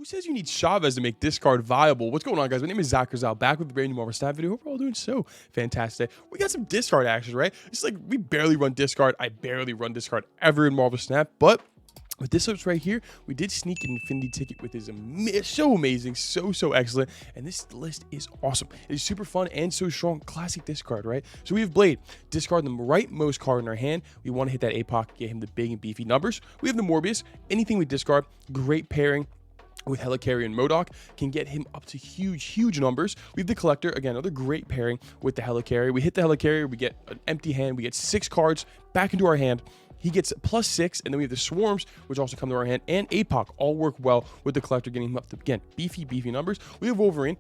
says you need Chavez to make discard viable? What's going on, guys? My name is Zach Rizal, back with a brand new Marvel Snap video. Hope we're all doing so fantastic. We got some discard action, right? It's like we barely run discard. I barely run discard ever in Marvel Snap, but with this list right here, we did sneak an Infinity Ticket with his so amazing, so excellent, and this list is awesome. It is super fun and so strong. Classic discard, right? So we have Blade, discard the rightmost card in our hand. We want to hit that APOC, get him the big and beefy numbers. We have the Morbius, anything we discard, great pairing with Helicarrier and MODOK, can get him up to huge numbers. We have the Collector, again, another great pairing with the Helicarrier. We hit the Helicarrier, we get an empty hand, we get 6 cards back into our hand. He gets +6, and then we have the Swarms, which also come to our hand, and APOC all work well with the Collector, getting him up to, again, beefy numbers. We have Wolverine.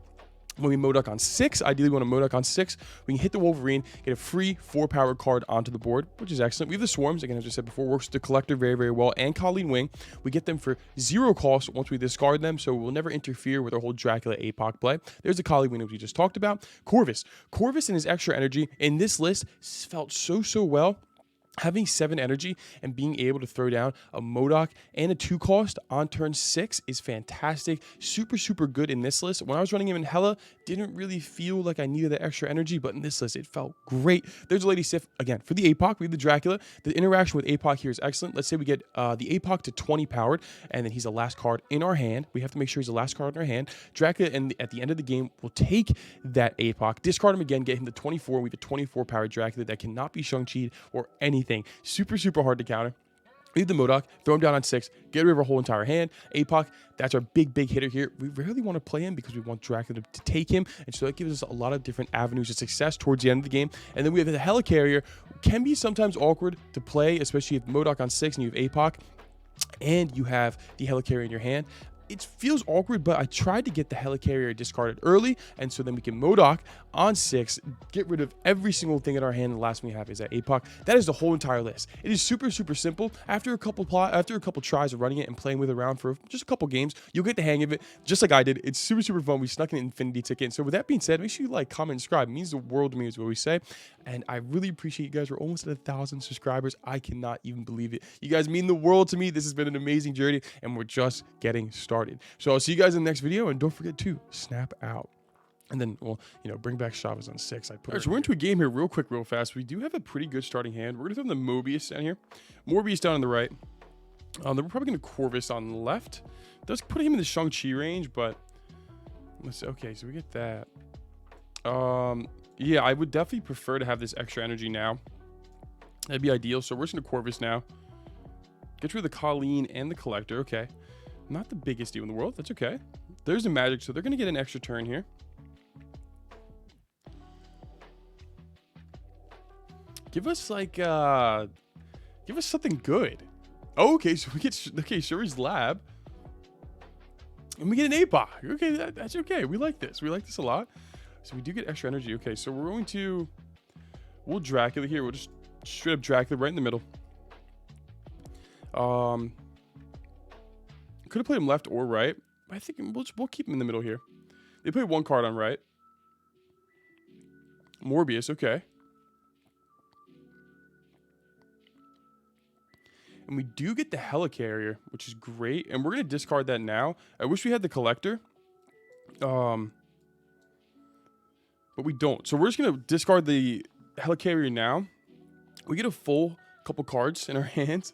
When we MODOK on 6, ideally we want to MODOK on 6, we can hit the Wolverine, get a free 4-power card onto the board, which is excellent. We have the Swarms, again, as I said before, works with the Collector very well, and Colleen Wing. We get them for 0 cost once we discard them, so we'll never interfere with our whole Dracula APOC play. There's the Colleen Wing that we just talked about. Corvus and his extra energy in this list felt so well. Having 7 energy and being able to throw down a MODOK and a 2 cost on turn 6 is fantastic. Super good in this list. When I was running him in Hela, didn't really feel like I needed the extra energy, but in this list, it felt great. There's Lady Sif, again, for the APOC, we have the Dracula. The interaction with APOC here is excellent. Let's say we get the APOC to 20 powered, and then he's the last card in our hand. We have to make sure he's the last card in our hand. Dracula, and at the end of the game, will take that APOC, discard him again, get him to 24. We have a 24 powered Dracula that cannot be Shang-Chi'd or anything. Super hard to counter. Leave the MODOK, throw him down on 6, get rid of our whole entire hand. APOC, that's our big hitter here. We rarely want to play him because we want Dracula to take him, and so that gives us a lot of different avenues of success towards the end of the game. And then we have the Helicarrier, can be sometimes awkward to play, especially if MODOK on 6 and you have APOC, and you have the Helicarrier in your hand. It feels awkward, but I tried to get the Helicarrier discarded early, and so then we can MODOK on 6, get rid of every single thing in our hand. The last thing we have is that APOC. That is the whole entire list. It is super simple. After a couple tries of running it and playing with it around for just a couple games, you'll get the hang of it, just like I did. It's super fun. We snuck an Infinity Ticket. And so with that being said, make sure you like, comment, and subscribe. It means the world to me, is what we say. And I really appreciate you guys. We're almost at 1,000 subscribers. I cannot even believe it. You guys mean the world to me. This has been an amazing journey, and we're just getting started. So I'll see you guys in the next video, and don't forget to snap out. And then, well, bring back Chavez on 6. All right, so we're into a game here real quick, real fast. We do have a pretty good starting hand. We're going to throw the Mobius down here. Morbius down on the right. Then we're probably going to Corvus on the left. Does put him in the Shang-Chi range, but let's see. Okay, so we get that. Yeah, I would definitely prefer to have this extra energy now. That'd be ideal. So we're just going to Corvus now. Get rid of the Colleen and the Collector. Okay. Not the biggest deal in the world. That's okay. There's a Magic, so they're going to get an extra turn here. Give us like, give us something good. Oh, okay, so we get, okay, Shuri's Lab. And we get an APOC. Okay, that's okay. We like this. We like this a lot. So we do get extra energy. Okay, so we're going to, we'll Dracula here. We'll just straight up Dracula right in the middle. Could have played him left or right, but I think we'll keep him in the middle here. They play 1 card on right. Morbius, okay. And we do get the Helicarrier, which is great. And we're going to discard that now. I wish we had the Collector. But we don't. So we're just going to discard the Helicarrier now. We get a full couple cards in our hands.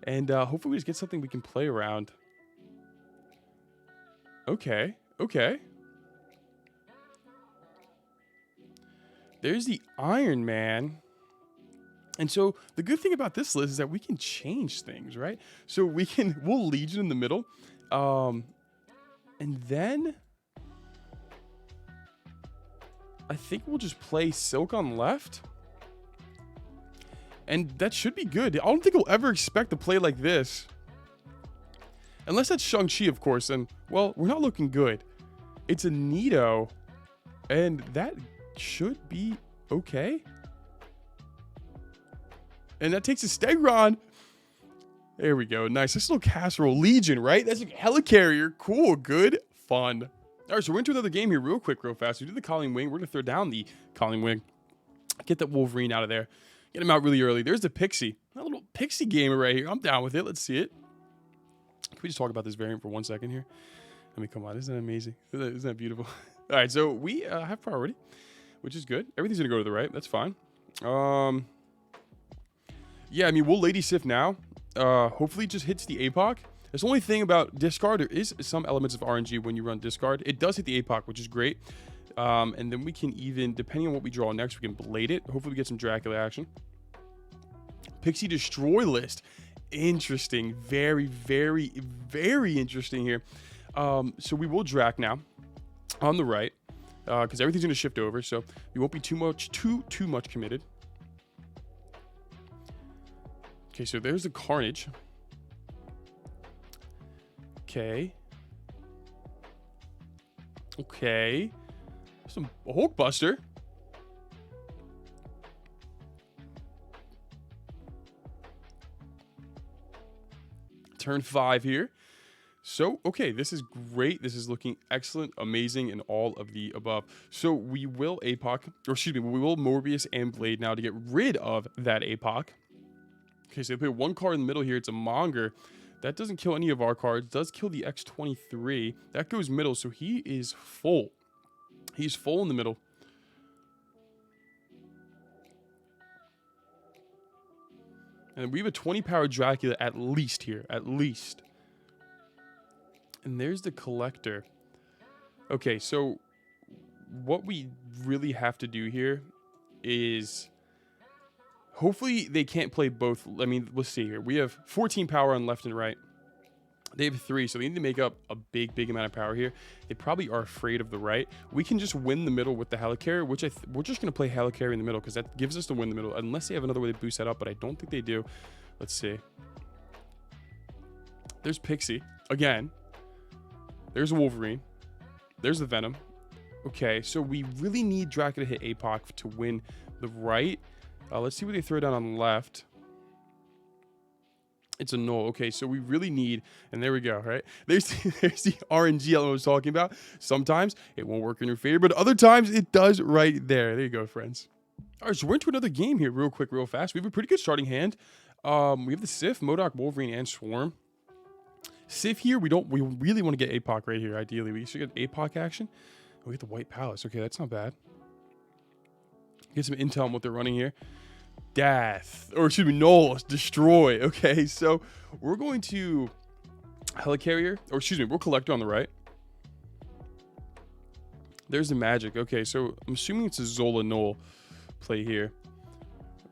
And hopefully we just get something we can play around. Okay. There's the Iron Man. And so the good thing about this list is that we can change things, right? So we'll Legion in the middle. And then I think we'll just play Silk on left. And that should be good. I don't think we'll ever expect to play like this. Unless that's Shang-Chi, of course. And, well, we're not looking good. It's a Nito. And that should be okay. And that takes a Stegron. There we go. Nice. This little casserole. Legion, right? That's a Helicarrier. Cool. Good. Fun. All right, so we're into another game here real quick, real fast. We do the Colleen Wing. We're going to throw down the Colleen Wing. Get that Wolverine out of there. Get him out really early. There's the Pixie. A little Pixie gamer right here. I'm down with it. Let's see it. Can we just talk about this variant for 1 second here? I mean, come on, isn't that amazing? Isn't that beautiful? All right, so we have priority, which is good. Everything's gonna go to the right. That's fine. Yeah, I mean, we'll Lady Sif now. Hopefully it just hits the APOC. That's the only thing about discard. There is some elements of RNG when you run discard. It does hit the APOC, which is great. And then we can even, depending on what we draw next, we can blade it. Hopefully we get some Dracula action. Pixie Destroy list. Interesting. Very, very, very interesting here. So we will Drac now on the right. Because everything's going to shift over. So we won't be too much committed. Okay, so there's the Carnage. Okay. Okay. Some Hulkbuster. Turn 5 here. So, okay, this is great. This is looking excellent, amazing, and all of the above. So we will APOC, or excuse me, we will Morbius and Blade now to get rid of that APOC. Okay, so they play one card in the middle here. It's a Monger. That doesn't kill any of our cards. Does kill the X-23. That goes middle, so he is full. He's full in the middle. And we have a 20 power Dracula at least here. At least. And there's the Collector. Okay, so what we really have to do here is... hopefully they can't play both. I mean, let's see here. We have 14 power on left and right. They have 3, so they need to make up a big, big amount of power here. They probably are afraid of the right. We can just win the middle with the Helicarrier, which we're just going to play Helicarrier in the middle because that gives us the win the middle, unless they have another way to boost that up, but I don't think they do. Let's see. There's Pixie. Again. There's a Wolverine. There's the Venom. Okay, so we really need Dracula to hit APOC to win the right. Let's see what they throw down on the left. It's a null. Okay, so we really need, and there we go, right? There's the RNG element I was talking about. Sometimes it won't work in your favor, but other times it does right there. There you go, friends. All right, so we're into another game here real quick, real fast. We have a pretty good starting hand. We have the Sif, MODOK, Wolverine, and Swarm. Sif here, we really want to get APOC right here, ideally. We should get APOC action. We get the White Palace. Okay, that's not bad. Get some intel on what they're running here. Death, or excuse me, Null, Destroy. Okay, so we're going to Helicarrier, or excuse me, we'll Collector on the right. There's the Magic. Okay, so I'm assuming it's a Zola Null play here,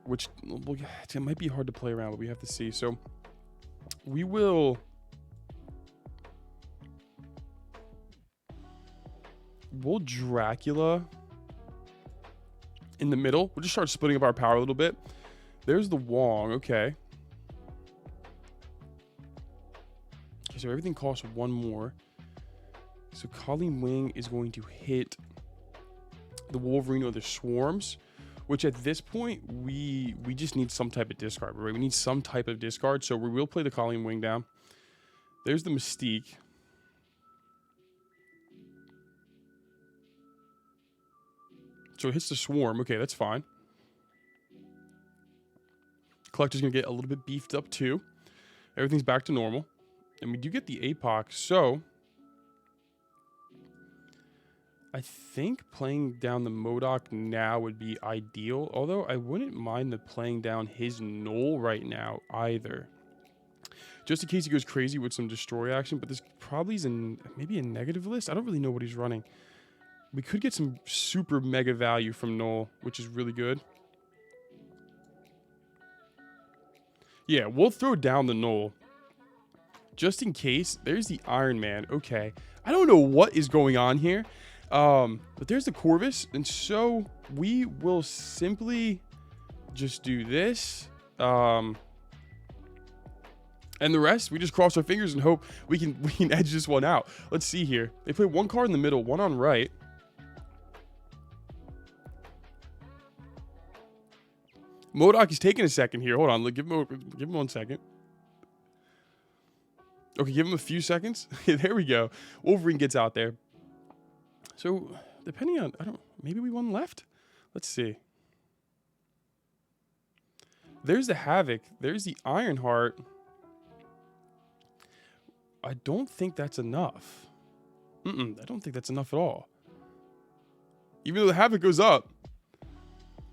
which it might be hard to play around, but we have to see. So we will... we'll Dracula in the middle. We'll just start splitting up our power a little bit. There's the Wong. Okay. Okay, so everything costs 1 more. So Colleen Wing is going to hit the Wolverine or the Swarms, which at this point, we just need some type of discard, right? We need some type of discard, so we will play the Colleen Wing down. There's the Mystique. So it hits the Swarm. Okay, that's fine. Collector's going to get a little bit beefed up too. Everything's back to normal. And we do get the APOC. So I think playing down the MODOK now would be ideal. Although I wouldn't mind the playing down his Null right now either. Just in case he goes crazy with some Destroy action. But this probably is maybe a negative list. I don't really know what he's running. We could get some super mega value from Null, which is really good. Yeah, we'll throw down the Null. Just in case. There's the Iron Man. Okay. I don't know what is going on here. But there's the Corvus. And so we will simply just do this. And the rest, we just cross our fingers and hope we can edge this one out. Let's see here. They play 1 card in the middle, 1 on right. MODOK is taking a second here. Hold on. Give him 1 second. Okay, give him a few seconds. There we go. Wolverine gets out there. So, depending on... maybe we won left? Let's see. There's the Havoc. There's the Ironheart. I don't think that's enough. I don't think that's enough at all. Even though the Havoc goes up.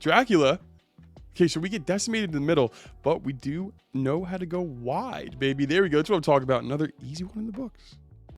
Dracula. Okay, so we get decimated in the middle, but we do know how to go wide, baby. There we go. That's what I'm talking about. Another easy one in the books.